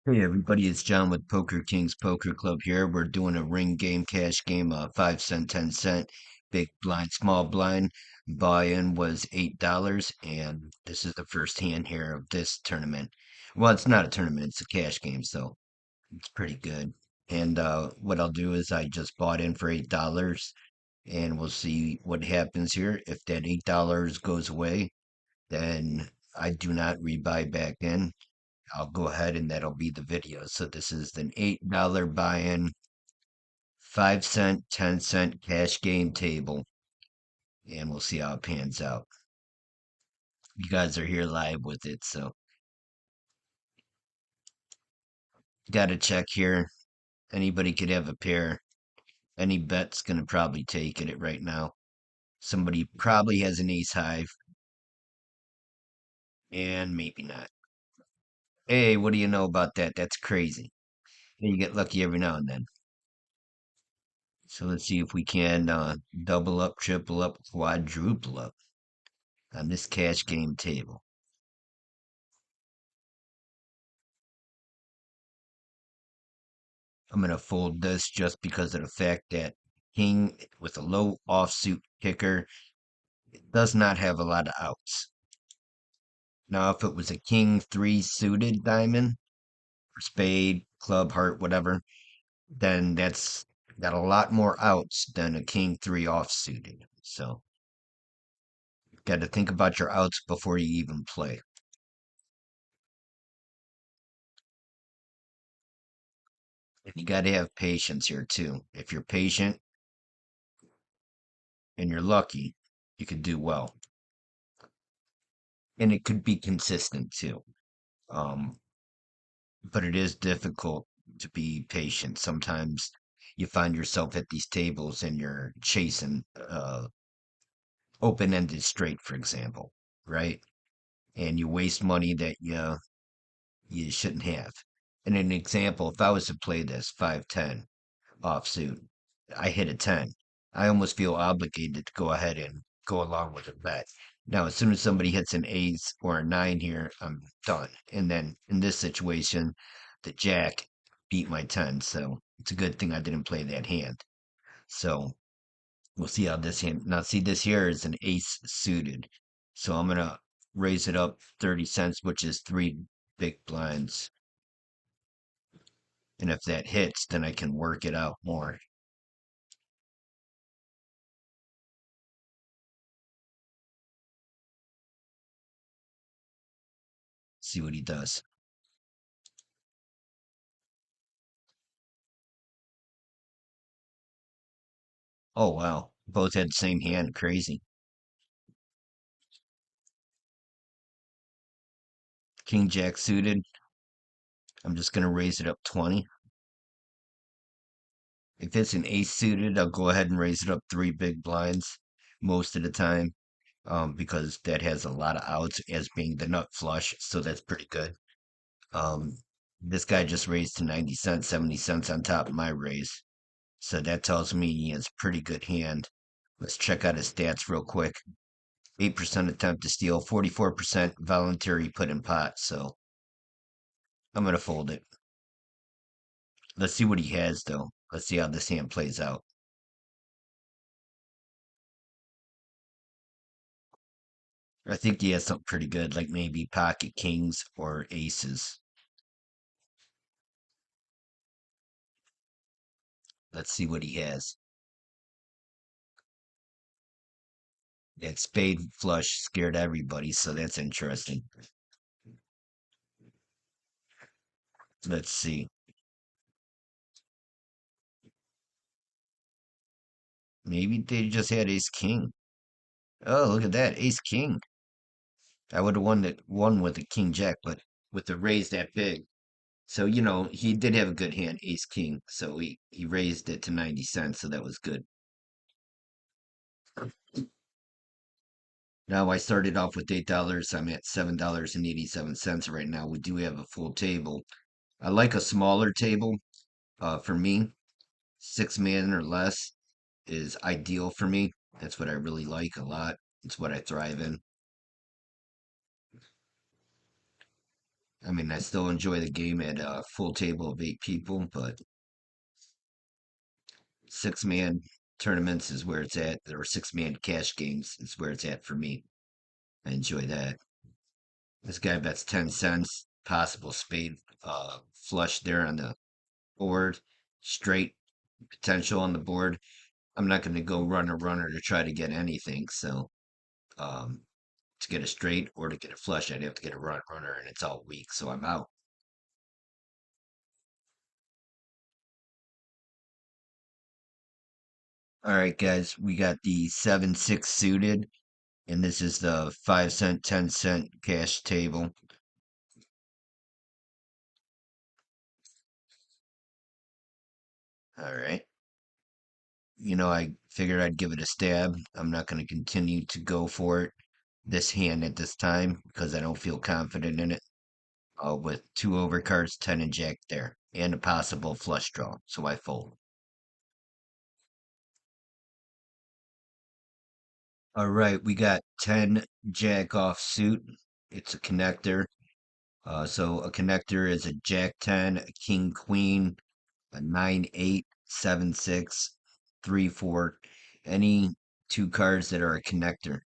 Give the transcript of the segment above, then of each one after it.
Hey everybody, it's John with Poker Kings Poker Club here. We're doing a ring game, cash game, 5 cent, 10 cent, big blind, small blind. Buy-in was $8, and this is the first hand here of this tournament. Well, it's not a tournament, it's a cash game, so it's pretty good. And what I'll do is I just bought in for $8, and we'll see what happens here. If that $8 goes away, then I do not rebuy back in. I'll go ahead and that'll be the video. So this is an $8 buy-in, 5 cent, 10 cent cash game table, and we'll see how it pans out. You guys are here live with it, so got to check here. Anybody could have a pair. Any bet's gonna probably take it right now. Somebody probably has an ace high, and maybe not. Hey, what do you know about that? That's crazy. You get lucky every now and then. So let's see if we can double up, triple up, quadruple up on this cash game table. I'm going to fold this just because of the fact that king with a low offsuit kicker does not have a lot of outs. Now, if it was a king three suited diamond, or spade, club, heart, whatever, then that's got a lot more outs than a king three offsuited. So, got to think about your outs before you even play. And you got to have patience here too. If you're patient and you're lucky, you could do well. And it could be consistent too. Um, but it is difficult to be patient. Sometimes you find yourself at these tables and you're chasing open-ended straight, for example, right? And you waste money that you shouldn't have. And an example, if I was to play this 5-10 offsuit, I hit a 10. I almost feel obligated to go ahead and go along with the bet. Now, as soon as somebody hits an ace or a nine here, I'm done. And then in this situation, the jack beat my 10. So it's a good thing I didn't play that hand. So we'll see how this hand. Now, see, this here is an ace suited. So I'm going to raise it up 30 cents, which is three big blinds. And if that hits, then I can work it out more. See what he does. Oh, wow. Both had the same hand. Crazy. King Jack suited. I'm just going to raise it up 20. If it's an ace suited, I'll go ahead and raise it up three big blinds most of the time because that has a lot of outs as being the nut flush. So that's pretty good. Um, this guy just raised to 90 cents, 70 cents on top of my raise. So that tells me he has pretty good hand. Let's check out his stats real quick. 8% attempt to steal, 44% voluntary put in pot. So I'm going to fold it. Let's see what he has, though. Let's see how this hand plays out. I think he has something pretty good, like maybe pocket kings or aces. Let's see what he has. That spade flush scared everybody, so that's interesting. Let's see. Maybe they just had ace king. Oh, look at that, ace king. I would have won with a king jack, but with the raise that big. So, he did have a good hand, ace king. So he raised it to 90 cents, so that was good. Now I started off with $8. I'm at $7.87 right now. We do have a full table. I like a smaller table. For me, 6 man or less is ideal for me. That's what I really like a lot. It's what I thrive in. I mean, I still enjoy the game at a full table of 8 people, but 6-man tournaments is where it's at. Or 6-man cash games is where it's at for me. I enjoy that. This guy bets 10 cents, possible spade flush there on the board, straight potential on the board. I'm not going to go runner to try to get anything. So um, to get a straight or to get a flush, I'd have to get a runner, and it's all weak, so I'm out. All right, guys, we got the 7-6 suited, and this is the 5 cent, 10 cent cash table. All right. I figured I'd give it a stab. I'm not going to continue to go for it this hand at this time because I don't feel confident in it. With two overcards, 10 and jack there, and a possible flush draw, so I fold. All right, we got 10 jack off suit. It's a connector. So a connector is a jack 10, a king queen, a 9 8, 7 6, 3 4. Any two cards that are a connector.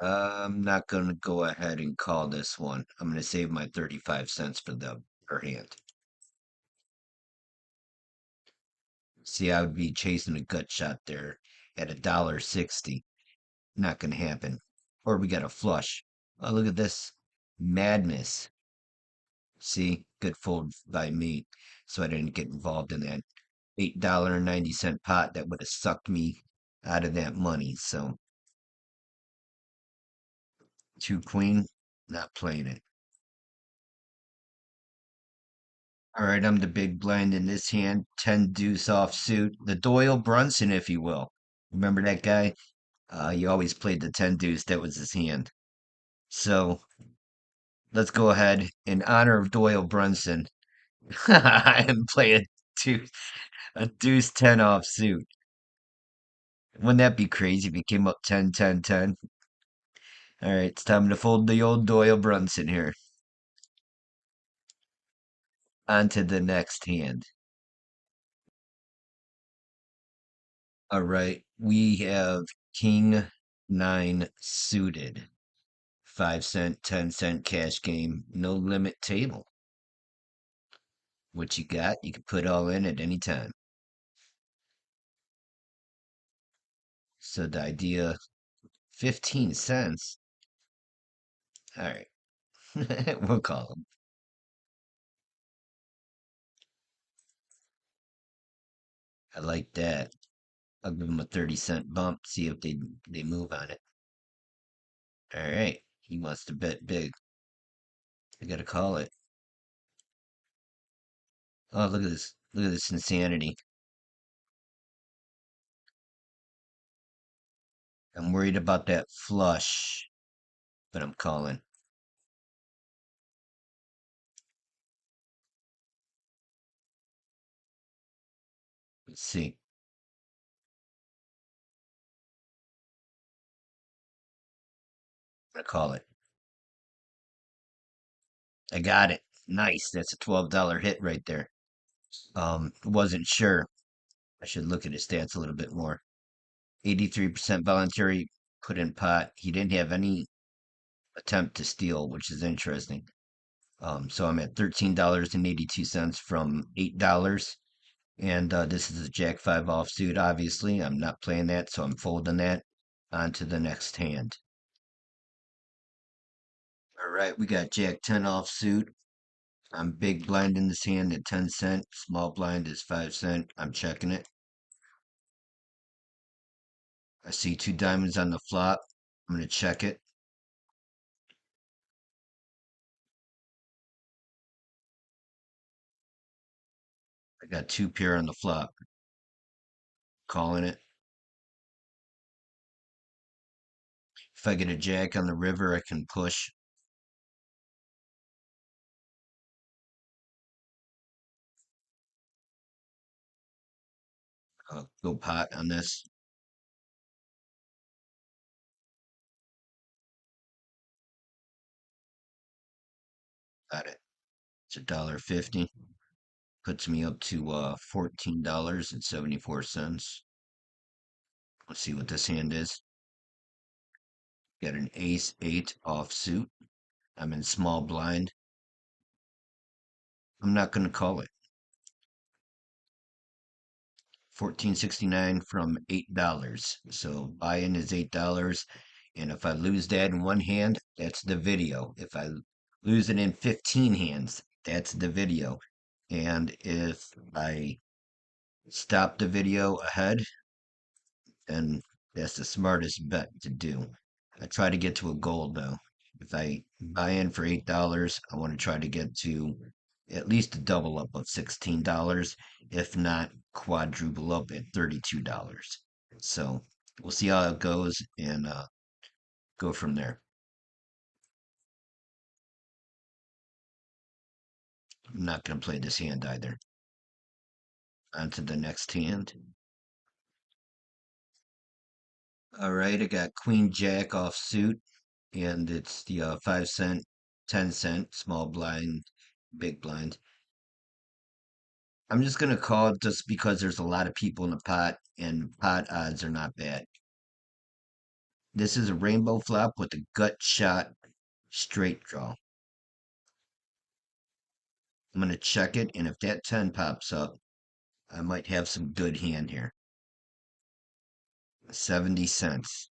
I'm not going to go ahead and call this one. I'm going to save my 35 cents for the per hand. See, I would be chasing a gut shot there at $1.60. Not going to happen. Or we got a flush. Oh, look at this. Madness. See, good fold by me. So I didn't get involved in that $8.90 pot that would have sucked me out of that money. So two queen, not playing it. All right, I'm the big blind in this hand. 10 deuce off suit. The Doyle Brunson, if you will. Remember that guy? He always played the 10 deuce. That was his hand. So let's go ahead in honor of Doyle Brunson and play a deuce 10 off suit. Wouldn't that be crazy if he came up 10 10 10? All right, it's time to fold the old Doyle Brunson here. On to the next hand. All right, we have King 9 suited. 5 cent, 10 cent cash game, no limit table. What you got, you can put all in at any time. So the idea, 15 cents. All right, we'll call them. I like that. I'll give them a 30-cent bump, see if they move on it. All right, he wants to bet big. I gotta call it. Oh, look at this. Look at this insanity. I'm worried about that flush, but I'm calling. Let's see. I'm gonna call it. I got it. Nice. That's a $12 hit right there. Wasn't sure. I should look at his stats a little bit more. 83% voluntary put in pot. He didn't have any attempt to steal, which is interesting. So I'm at $13.82 from $8. And this is a Jack 5 offsuit, obviously. I'm not playing that, so I'm folding that. On to the next hand. All right, we got Jack 10 offsuit. I'm big blind in this hand at 10 cent. Small blind is 5 cent. I'm checking it. I see two diamonds on the flop. I'm going to check it. I got two pair on the flop. Calling it. If I get a jack on the river, I can push. Go pot on this. Got it. It's $1.50. Puts me up to $14.74. Let's see what this hand is. Got an ace eight offsuit. I'm in small blind. I'm not gonna call it. 14.69 from $8. So buy-in is $8. And if I lose that in one hand, that's the video. If I lose it in 15 hands, that's the video. And if I stop the video ahead, then that's the smartest bet to do. I try to get to a goal though. If I buy in for $8, I want to try to get to at least a double up of $16, if not quadruple up at $32. So we'll see how it goes and go from there. I'm not going to play this hand either. On to the next hand. All right, I got Queen Jack off suit, and it's the 5 cent, 10 cent, small blind, big blind. I'm just gonna call it just because there's a lot of people in the pot, and pot odds are not bad. This is a rainbow flop with a gut shot straight draw. I'm gonna check it, and if that 10 pops up, I might have some good hand here. 70 cents.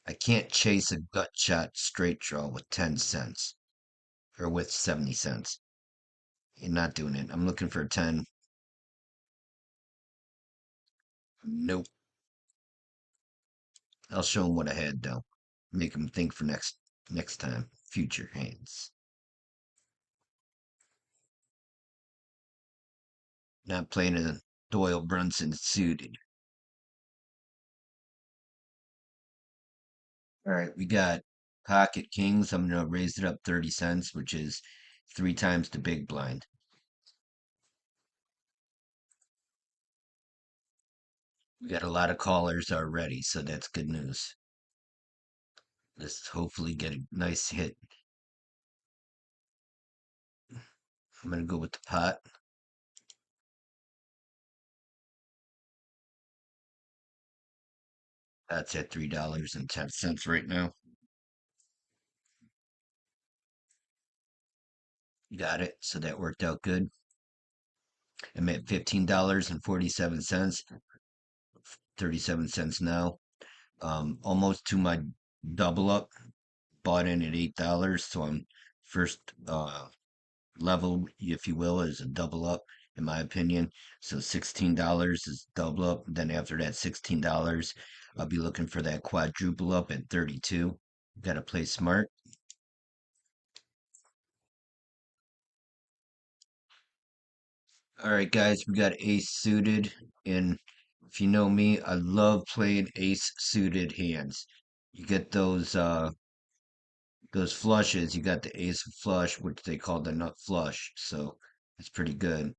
I can't chase a gut shot straight draw with 10 cents or with 70 cents. You're not doing it. I'm looking for a 10. Nope. I'll show him what I had though. Make him think for next time. Future hands. Not playing a Doyle Brunson suited. All right, we got pocket kings. I'm gonna raise it up 30 cents, which is 3 times the big blind. We got a lot of callers already, so that's good news. Let's hopefully get a nice hit. I'm gonna go with the pot. That's at $3.10 right now. Got it. So that worked out good. I'm at $15.47, 37 cents now. Almost to my double up. Bought in at $8, so I'm first level, if you will, is a double up in my opinion. So $16 is double up. Then after that $16, I'll be looking for that quadruple up at 32. Got to play smart. All right, guys, we got ace suited, and if you know me, I love playing ace suited hands. You get those flushes. You got the ace flush, which they call the nut flush. So it's pretty good.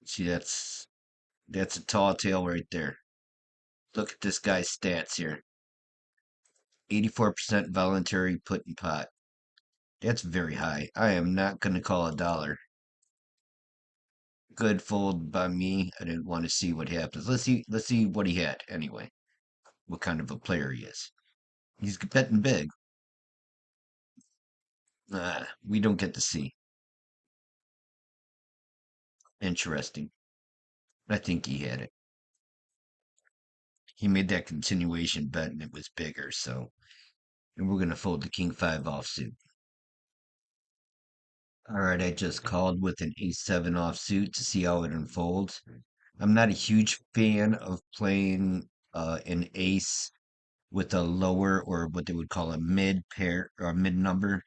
See, that's a tall tale right there. Look at this guy's stats here. 84% voluntary put in pot. That's very high. I am not going to call a dollar. Good fold by me. I didn't want to see what happens. Let's see what he had anyway. What kind of a player he is. He's betting big. We don't get to see. Interesting. I think he had it. He made that continuation bet and it was bigger, so and we're gonna fold the king five offsuit. All right, I just called with an ace seven offsuit to see how it unfolds. I'm not a huge fan of playing an ace with a lower or what they would call a mid pair or mid number,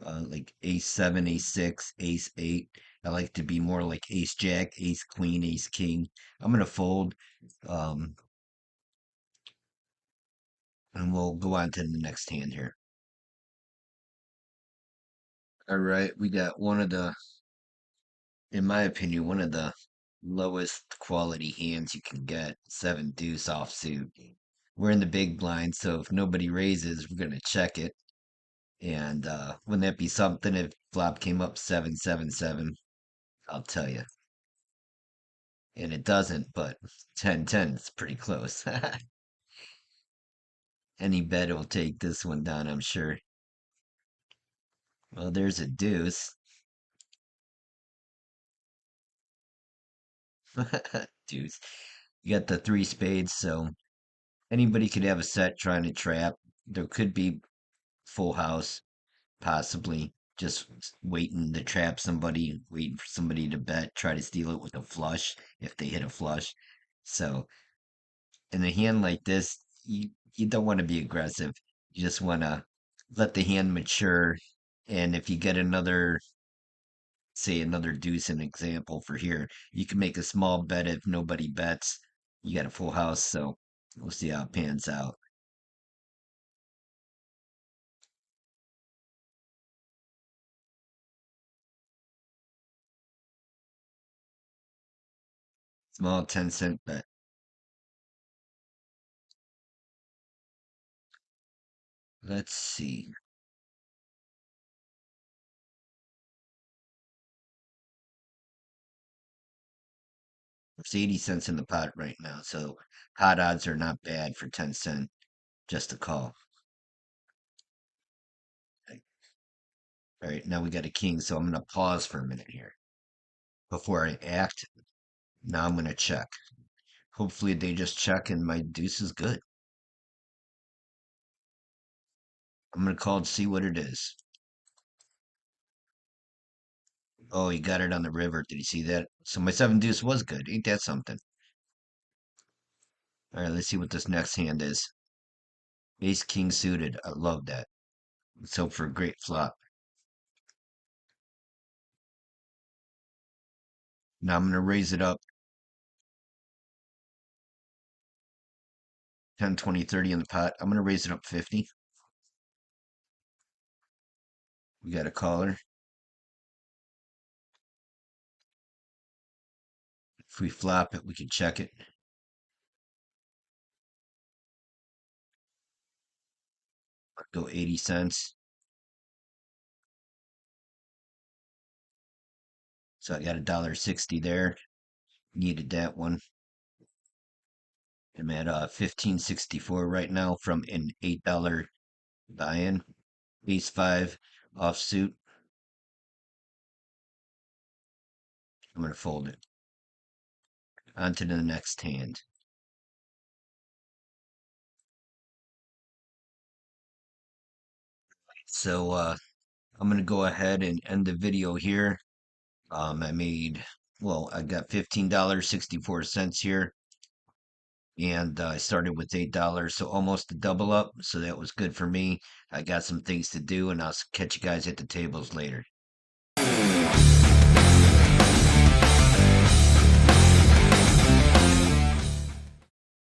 like ace seven, ace six, ace eight. I like to be more like ace jack, ace queen, ace king. I'm gonna fold, um, and we'll go on to the next hand here. All right, we got one of the, in my opinion, one of the lowest quality hands you can get. Seven deuce offsuit. We're in the big blind, so if nobody raises, we're gonna check it. And wouldn't that be something if flop came up 777? I'll tell you. And it doesn't, but 10-10 is pretty close. Any bet will take this one down, I'm sure. Well, there's a deuce. Deuce. You got the three spades, so anybody could have a set trying to trap. There could be full house, possibly just waiting to trap somebody, waiting for somebody to bet, try to steal it with a flush if they hit a flush. So in a hand like this, you don't want to be aggressive. You just want to let the hand mature. And if you get another, say, another deuce, an example for here, you can make a small bet if nobody bets. You got a full house, so we'll see how it pans out. Small 10-cent bet. Let's see. It's 80 cents in the pot right now, so hot odds are not bad for 10-cent just a call. All right, now we got a king, so I'm going to pause for a minute here before I act. Now I'm going to check. Hopefully they just check and my deuce is good. I'm going to call and see what it is. Oh, he got it on the river. Did you see that? So my seven deuce was good. Ain't that something? All right, let's see what this next hand is. Ace king suited. I love that. Let's hope for a great flop. Now I'm going to raise it up 10, 20, 30 in the pot. I'm going to raise it up 50. We got a caller. If we flop it, we can check it. Go 80 cents. So I got $1.60 there. Needed that one. I'm at 15.64 right now from an $8 buy-in. Ace five offsuit. I'm gonna fold it. On to the next hand. So I'm gonna go ahead and end the video here. I made, well, I got $15.64 here, and I started with $8, so almost a double up. So that was good for me. I got some things to do, and I'll catch you guys at the tables later.